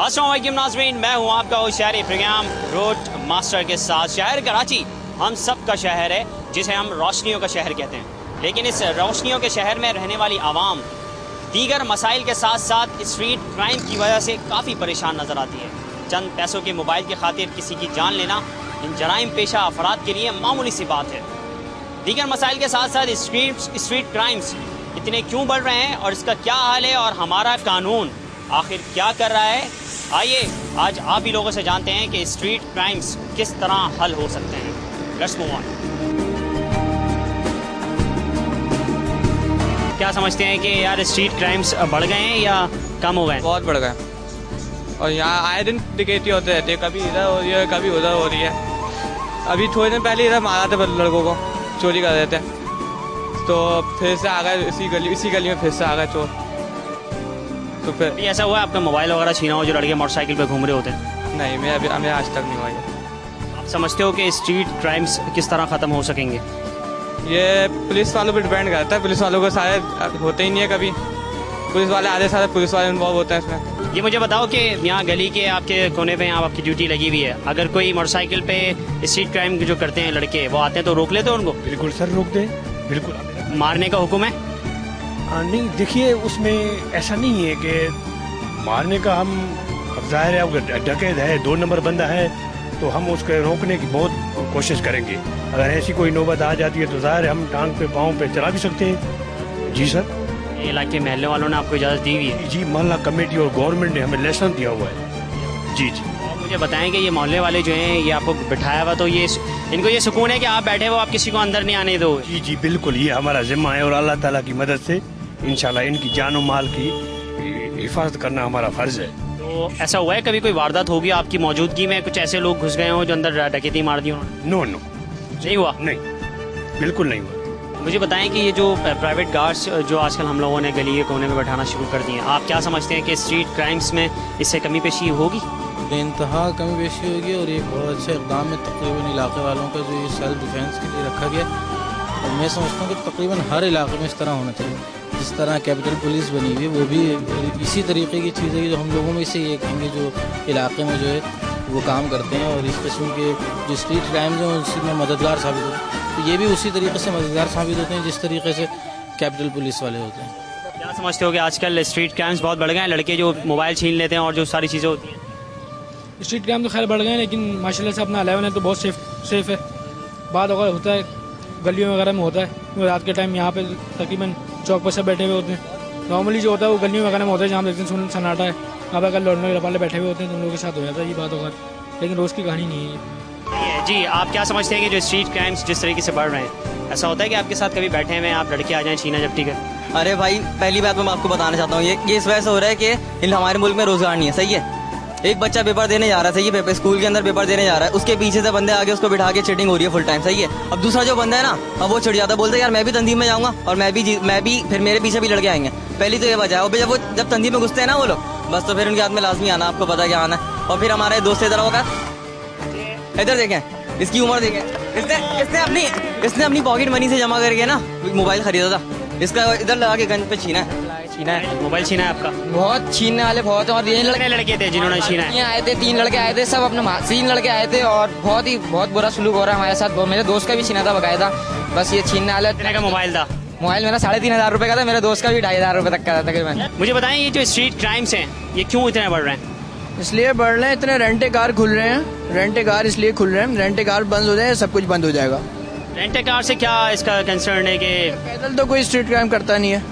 अस्सलाम वालेकुम नाज़रीन, मैं हूँ आपका होशियारी प्रोग्राम रूट मास्टर के साथ। शहर कराची हम सब का शहर है, जिसे हम रोशनियों का शहर कहते हैं। लेकिन इस रोशनियों के शहर में रहने वाली आवाम दीगर मसाइल के साथ साथ स्ट्रीट क्राइम की वजह से काफ़ी परेशान नज़र आती है। चंद पैसों के मोबाइल की खातिर किसी की जान लेना इन जराइम पेशा अफराद के लिए मामूली सी बात है। दीगर मसाइल के साथ साथ स्ट्रीट क्राइम्स इतने क्यों बढ़ रहे हैं और इसका क्या हाल है और हमारा कानून आखिर क्या कर रहा है, आइए आज आप ही लोगों से जानते हैं कि स्ट्रीट क्राइम्स किस तरह हल हो सकते हैं। Let's move on. क्या समझते हैं कि यार स्ट्रीट क्राइम्स बढ़ गए हैं या कम हो गए हैं? बहुत बढ़ गए और यहाँ आए दिन डिकेटी होते रहते हैं, कभी इधर हो रही है कभी उधर हो रही है। अभी थोड़े दिन पहले इधर मारा था लड़कों को, चोरी कर रहे थे, तो फिर से आ गए इसी गली में फिर से आ गए चोर। तो फिर ऐसा हुआ आपका मोबाइल वगैरह छीना हो जो लड़के मोटरसाइकिल पे घूम रहे होते हैं? नहीं, मैं आज तक नहीं हुआ ये। आप समझते हो कि स्ट्रीट क्राइम्स किस तरह ख़त्म हो सकेंगे? ये पुलिस वालों पर डिपेंड करता है। पुलिस वालों को सारे होते ही नहीं है, कभी पुलिस वाले आधे सारे पुलिस वाले इन्वॉल्व होते हैं इसमें। ये मुझे बताओ कि यहाँ गली के आपके कोने पे यहाँ आपकी ड्यूटी लगी हुई है, अगर कोई मोटरसाइकिल पे स्ट्रीट क्राइम जो करते हैं लड़के वो आते हैं तो रोक लेते हैं उनको? बिल्कुल सर, रोक दें, बिल्कुल। मारने का हुक्म है? नहीं, देखिए उसमें ऐसा नहीं है कि मारने का हम, अब जाहिर है अगर डकैत है 2 नंबर बंदा है तो हम उसको रोकने की बहुत कोशिश करेंगे। अगर ऐसी कोई नौबत आ जाती है तो जाहिर है हम टांग पे पाँव पे चला भी सकते हैं। जी सर। ये इलाके महल्ले वालों ने आपको इजाज़त दी हुई है? जी, मोहल्ला कमेटी और गवर्नमेंट ने हमें लाइसेंस दिया हुआ है। जी जी। मुझे बताएं कि ये मोहल्ले वाले जो हैं ये आपको बिठाया हुआ, तो ये इनको ये सुकून है कि आप बैठे हो, आप किसी को अंदर नहीं आने दो? जी जी बिल्कुल, ये हमारा जिम्मा है और अल्लाह ताला की मदद से इंशाल्लाह इनकी जान और माल की हिफाजत करना हमारा फर्ज है। तो ऐसा हुआ है कभी कोई वारदात होगी आपकी मौजूदगी में, कुछ ऐसे लोग घुस गए हों जो अंदर डकैती मार दी उन्होंने? नो, नहीं हुआ? नहीं, बिल्कुल नहीं हुआ। मुझे बताएं कि ये जो प्राइवेट गार्ड्स जो आजकल हम लोगों ने गली के कोने में बैठाना शुरू कर दिए, आप क्या समझते हैं कि स्ट्रीट क्राइम्स में इससे कमी पेशी होगी? बेइंतहा कमी पेशी होगी और ये बहुत अच्छे इक़दाम है तकरीबन इलाके वालों का जो ये सेल्फ डिफेंस के लिए रखा गया। और मैं समझता हूँ कि तकरीबन हर इलाके में इस तरह होना चाहिए। जिस तरह कैपिटल पुलिस बनी हुई है वो भी इसी तरीके की चीज़ है जो हम लोगों में से ये कहेंगे जो इलाके में जो है वो काम करते हैं और इस किस्म के जो स्ट्रीट क्राइम्स हैं उसमें मददगार साबित होते हैं। तो ये भी उसी तरीके से मददगार साबित होते हैं जिस तरीके से कैपिटल पुलिस वाले होते हैं। क्या समझते हो कि आजकल स्ट्रीट क्राइम्स बहुत बढ़ गए हैं, लड़के जो मोबाइल छीन लेते हैं और जो सारी चीज़ें होती हैं? स्ट्रीट क्राइम तो खैर बढ़ गए हैं, लेकिन माशाल्लाह से अपना 11 है तो बहुत सेफ है। बाद अगर होता है गलियों वगैरह में होता है, रात के टाइम यहाँ पे तकरीबन चौक पर सब बैठे हुए होते हैं। नॉर्मली जो होता है वो गलियों वगैरह में होता है जहाँ देखते हैं सन्नाटा है, वहाँ पर अगर लड़ने वाले बैठे हुए होते हैं तो उन लोगों के साथ हो जाता है ये बात होगा, लेकिन रोज़ की कहानी नहीं है। जी, आप क्या समझते हैं कि जो स्ट्रीट क्राइम्स जिस तरीके से बढ़ रहे हैं, ऐसा होता है कि आपके साथ कभी बैठे हुए आप लड़के आ जाएं छीना झपटी कर? अरे भाई, पहली बात मैं आपको बताना चाहता हूँ, ये इस वजह से हो रहा है कि हमारे मुल्क में रोजगार नहीं है। सही है, एक बच्चा पेपर देने जा रहा है, सही है, पेपर स्कूल के अंदर पेपर देने जा रहा है, उसके पीछे से बंदे आगे उसको बिठा के चीटिंग हो रही है फुल टाइम। सही है, अब दूसरा जो बंदा है ना, अब वो चिढ़ जाता है, बोलते यार मैं भी तंजीम में जाऊंगा और मैं भी फिर मेरे पीछे भी लड़के आएंगे। पहली तो ये वजह है। और जब तंजीम में घुसते हैं ना वो लोग, बस तो फिर उनके हाथ में लाजमी आना, आपको पता क्या आना है। और फिर हमारे दोस्त इधर होगा, इधर देखें इसकी उम्र देखें, इसने अपनी पॉकेट मनी से जमा करके ना मोबाइल खरीदा था, इसका इधर लगा के गन पे छीना है। मोबाइल छीना है आपका? बहुत छीनने वाले बहुत, और ये लड़के थे जिन्होंने छीना है? आए थे 3 लड़के आए थे, सब अपने 3 लड़के आए थे और बहुत बुरा सलूक हो रहा है हमारे साथ। मेरे दोस्त का भी छीना था बकायदा। बस ये छीनने वाले का मोबाइल था? मोबाइल मेरा 3,500 रुपये का था, मेरे दोस्त का भी 2,500 रुपये तक का था तकरीबन। मुझे बताएं ये जो स्ट्रीट क्राइम्स हैं ये क्यों इतने बढ़ रहे हैं? इसलिए बढ़ रहे हैं, इतने रेंटे कार खुल रहे हैं। रेंटे कार इसलिए खुल रहे हैं, रेंटे कार बंद हो जाए सब कुछ बंद हो जाएगा। रेंटे कार से क्या इसका कंसर्न है कि पैदल तो कोई स्ट्रीट क्राइम करता नहीं है,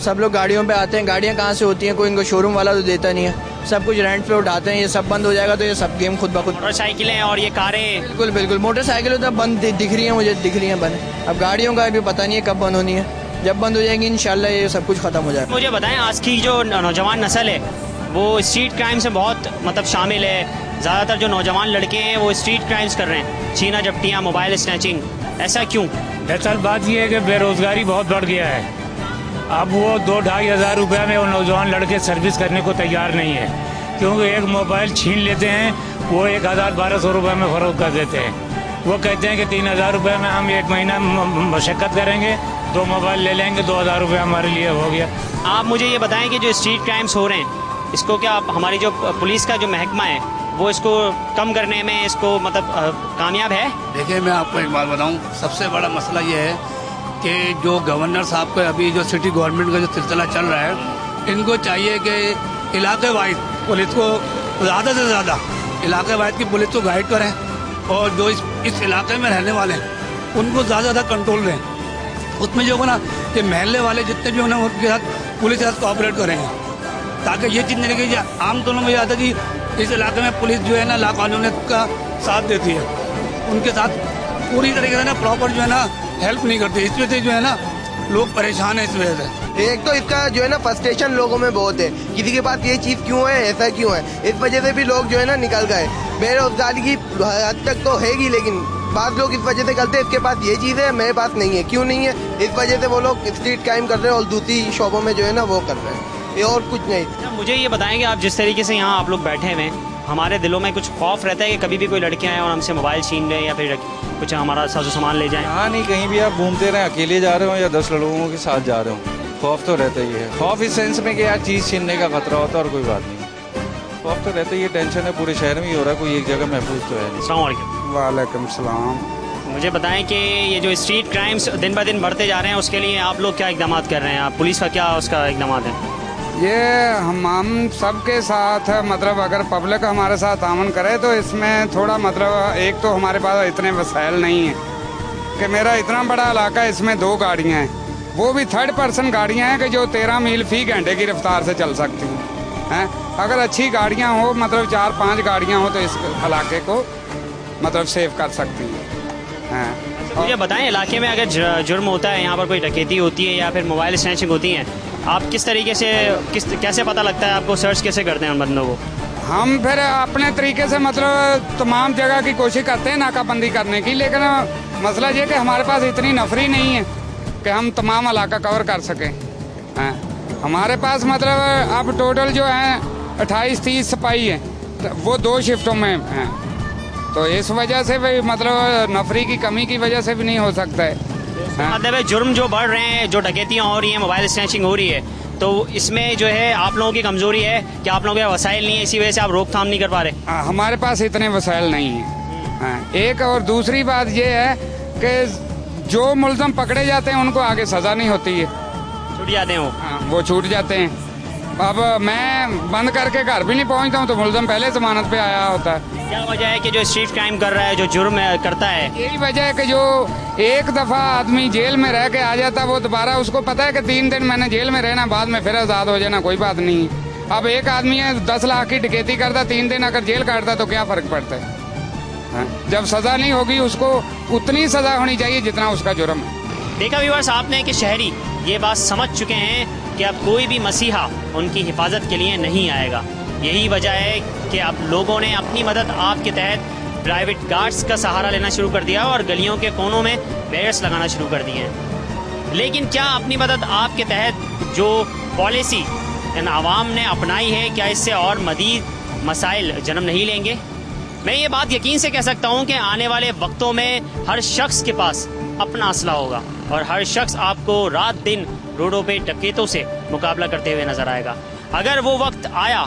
सब लोग गाड़ियों पे आते हैं। गाड़ियाँ कहाँ से होती हैं, कोई इनको शोरूम वाला तो देता नहीं है, सब कुछ रेंट पे उठाते हैं। ये सब बंद हो जाएगा तो ये सब गेम खुद ब खुद। मोटरसाइकिलें और ये कारें? बिल्कुल मोटरसाइकिलें तो बंद दिख रही हैं, मुझे दिख रही हैं बंद। अब गाड़ियों का भी पता नहीं है कब बंद होनी है, जब बंद हो जाएंगी इंशाल्लाह ये सब कुछ खत्म हो जाएगा। मुझे बताएं आज की जो नौजवान नस्ल है वो स्ट्रीट क्राइम से बहुत शामिल है। ज़्यादातर जो नौजवान लड़के हैं वो स्ट्रीट क्राइम्स कर रहे हैं, छीना झपटियाँ, मोबाइल स्नैचिंग, ऐसा क्यों? दरअसल बात यह है कि बेरोज़गारी बहुत बढ़ गया है। अब वो 2-2.5 हज़ार रुपये में वो नौजवान लड़के सर्विस करने को तैयार नहीं है, क्योंकि एक मोबाइल छीन लेते हैं, वो 1,000-1,200 रुपये में फ़रोख्त कर देते हैं। वो कहते हैं कि 3,000 रुपये में हम 1 महीना मशक्क़त करेंगे, 2 मोबाइल ले लेंगे, 2,000 रुपये हमारे लिए हो गया। आप मुझे ये बताएं कि जो स्ट्रीट क्राइम्स हो रहे हैं इसको क्या हमारी जो पुलिस का जो महकमा है वो इसको कम करने में इसको मतलब कामयाब है? देखिए, मैं आपको एक बात बताऊं, सबसे बड़ा मसला ये है कि जो गवर्नर साहब का अभी जो सिटी गवर्नमेंट का जो सिलसिला चल रहा है, इनको चाहिए कि इलाके वाइज पुलिस को ज़्यादा से ज़्यादा इलाके वाइज की पुलिस को गाइड करें और जो इस इलाके में रहने वाले हैं उनको ज़्यादा से ज़्यादा कंट्रोल दें। उसमें जो होगा ना कि महल्ले वाले जितने भी होना उनके साथ पुलिस के साथ कोऑपरेट करेंगे, ताकि ये चीज़ नहीं लगे। आम तौर में आता है कि इस इलाके में पुलिस जो है ना लाकानूनियत का साथ देती है, उनके साथ पूरी तरीके से ना प्रॉपर जो है ना हेल्प नहीं करती। इस वजह से जो है ना लोग परेशान है इस वजह से। एक तो इसका जो है ना फ्रस्ट्रेशन लोगों में बहुत है, किसी के पास ये चीज़ क्यों है, ऐसा क्यों है, इस वजह से भी लोग जो है ना निकल गए। बेरोजगारी की हद तक तो हैगी, लेकिन बाद लोग इस वजह से करते हैं इसके पास ये चीज़ है मेरे पास नहीं है, क्यों नहीं है, इस वजह से वो लोग स्ट्रीट क्राइम कर रहे हैं और दूसरी शॉपों में जो है ना वो कर रहे हैं, ये और कुछ नहीं। मुझे ये बताएंगे आप, जिस तरीके से यहाँ आप लोग बैठे हुए हैं, हमारे दिलों में कुछ खौफ रहता है कि कभी भी कोई लड़के आए और हमसे मोबाइल छीन लें या फिर कुछ हमारा साजो सामान ले जाएं? हाँ, नहीं, कहीं भी आप घूमते रहें, अकेले जा रहे हो या 10 लोगों के साथ जा रहे हो, खौफ तो रहता ही है। खौफ इस सेंस में कि यार चीज़ छीनने का खतरा होता है और कोई बात नहीं, खौफ तो रहता ही है। टेंशन है, पूरे शहर में ही हो रहा है, कोई एक जगह महफूज तो है नहीं। अस्सलाम वालेकुम। वालेकुम सलाम। मुझे बताएं कि ये जो स्ट्रीट क्राइम्स दिन ब दिन बढ़ते जा रहे हैं, उसके लिए आप लोग क्या इकदाम कर रहे हैं? आप पुलिस का क्या उसका इकदाम है? ये हम सबके साथ है, मतलब अगर पब्लिक हमारे साथ तामन करे तो इसमें थोड़ा मतलब, एक तो हमारे पास इतने वसाइल नहीं है कि मेरा इतना बड़ा इलाका है, इसमें 2 गाड़ियाँ हैं, वो भी 3rd पर्सन गाड़ियाँ हैं कि जो 13 मील फी घंटे की रफ्तार से चल सकती हैं। अगर अच्छी गाड़ियाँ हो, मतलब 4-5 गाड़ियाँ हो तो इस इलाके को मतलब सेव कर सकती हैं। मुझे बताएं, इलाके में अगर जुर्म होता है, यहाँ पर कोई डकैती होती है या फिर मोबाइल स्नैचिंग होती है, आप किस तरीके से कैसे पता लगता है आपको, सर्च कैसे करते हैं उन बंदों को? हम फिर अपने तरीके से मतलब तमाम जगह की कोशिश करते हैं नाकाबंदी करने की, लेकिन मसला ये कि हमारे पास इतनी नफरी नहीं है कि हम तमाम इलाका कवर कर सकें। हमारे पास मतलब अब टोटल जो है 28-30 सिपाही हैं, तो वो 2 शिफ्टों में हैं, तो इस वजह से भी मतलब नफरी की कमी की वजह से भी नहीं हो सकता है। मतलब है जुर्म जो बढ़ रहे हैं, जो डकैतियाँ हो रही हैं, मोबाइल स्नैचिंग हो रही है, तो इसमें जो है आप लोगों की कमजोरी है कि आप लोगों के वसाइल नहीं है, इसी वजह से आप रोकथाम नहीं कर पा रहे? हमारे पास इतने वसाइल नहीं हैं। एक और दूसरी बात ये है कि जो मुलजम पकड़े जाते हैं उनको आगे सजा नहीं होती है, छूट जाते हैं वो छूट जाते हैं। अब मैं बंद करके घर भी नहीं पहुंचता हूँ तो मुलजम पहले जमानत पे आया होता है। क्या वजह है कि जो स्ट्रीट क्राइम कर रहा है, जो जुर्म करता है? यही वजह है कि जो एक दफ़ा आदमी जेल में रह के आ जाता है, वो दोबारा उसको पता है कि 3 दिन मैंने जेल में रहना, बाद में फिर आज़ाद हो जाना, कोई बात नहीं। अब एक आदमी है 10 लाख की डकैती करता, 3 दिन अगर जेल काटता तो क्या फ़र्क पड़ता है? जब सज़ा नहीं होगी उसको उतनी सज़ा होनी चाहिए जितना उसका जुर्म है। देखा व्यूअर्स आपने कि शहरी ये बात समझ चुके हैं कि अब कोई भी मसीहा उनकी हिफाजत के लिए नहीं आएगा। यही वजह है कि अब लोगों ने अपनी मदद आपके तहत प्राइवेट गार्ड्स का सहारा लेना शुरू कर दिया और गलियों के कोनों में बैरियर्स लगाना शुरू कर दिए हैं। लेकिन क्या अपनी मदद आपके तहत जो पॉलिसी इन आवाम ने अपनाई है, क्या इससे और मज़ीद मसाइल जन्म नहीं लेंगे? मैं ये बात यकीन से कह सकता हूँ कि आने वाले वक्तों में हर शख्स के पास अपना असला होगा और हर शख्स आपको रात दिन रोडों पे डकैतों से मुकाबला करते हुए नजर आएगा। अगर वो वक्त आया,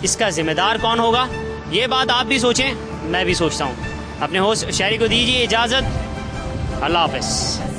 इसका जिम्मेदार कौन होगा? ये बात आप भी सोचें, मैं भी सोचता हूँ। अपने होस्ट शहरी को दीजिए इजाज़त। अल्लाह हाफ़िज़।